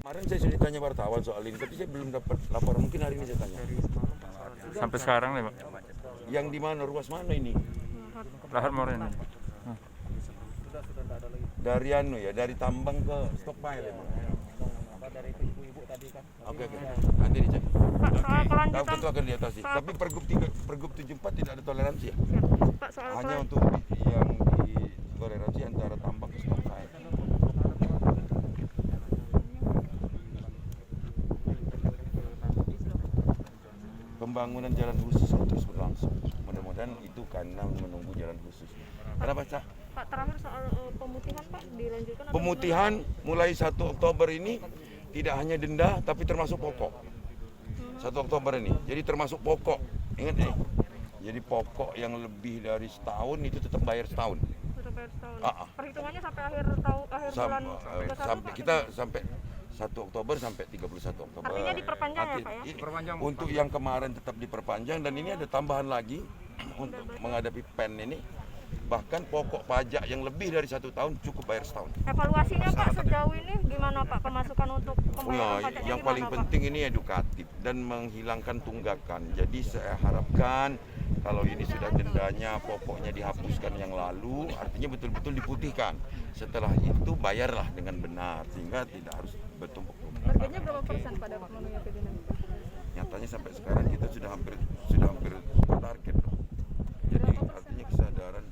Kemarin saya sudah ditanya wartawan soal ini, tapi saya belum dapat laporan. Mungkin hari ini saya tanya. Sampai sekarang nih, Pak. Yang di mana, ruas mana ini? Lahar Moreno. Dari dari tambang ke stockpile emang. Dari ibu-ibu tadi kan. Oke. Nanti dicek. Pak, soal Tahu kelanjutan itu akan diatasi. Tapi Pergub 74 tidak ada toleransi ya. Pak, soal Hanya untuk yang di toleransi antara tambang ke stockpile. Pembangunan jalan khusus terus berlangsung. Mudah-mudahan itu karena menunggu jalan khusus. Kenapa, Cak? Pak, terakhir soal pemutihan, Pak, dilanjutkan atau Pemutihan mulai 1 Oktober ini tidak hanya denda tapi termasuk pokok. 1 Oktober ini. Jadi termasuk pokok. Ingat nih. Jadi pokok yang lebih dari setahun itu tetap bayar setahun. sudah bayar setahun? Ah, ah. Perhitungannya sampai akhir bulan 31, Pak? Kita sampai 1 Oktober sampai 31 Oktober. Artinya diperpanjang ya, Nanti, Pak, ya? Diperpanjang. Untuk yang kemarin tetap diperpanjang dan ini ada tambahan lagi untuk menghadapi PEN ini. Bahkan pokok pajak yang lebih dari 1 tahun cukup bayar setahun. Evaluasinya, Pak, sejauh ini gimana, Pak, pemasukan untuk pembayaran Nah, pajaknya yang gimana, paling Pak? penting ini edukatif dan menghilangkan tunggakan. Jadi saya harapkan kalau ini sudah dendanya pokoknya dihapuskan yang lalu, artinya betul-betul diputihkan. Setelah itu bayarlah dengan benar sehingga tidak harus bertumpuk-tumpuk. Targetnya berapa persen pada memenuhi APBN? Nyatanya sampai sekarang kita sudah hampir target loh. Jadi artinya kesadaran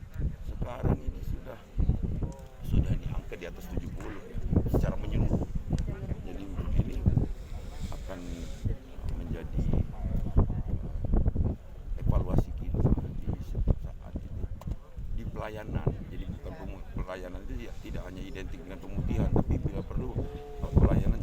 sekarang ini sudah di angka di atas 70 ya, secara menyeluruh. Jadi ini akan menjadi evaluasi kita di saat itu di pelayanan. Jadi bukan pelayanan itu ya, tidak hanya identik dengan pemutihan, tapi bila perlu pelayanan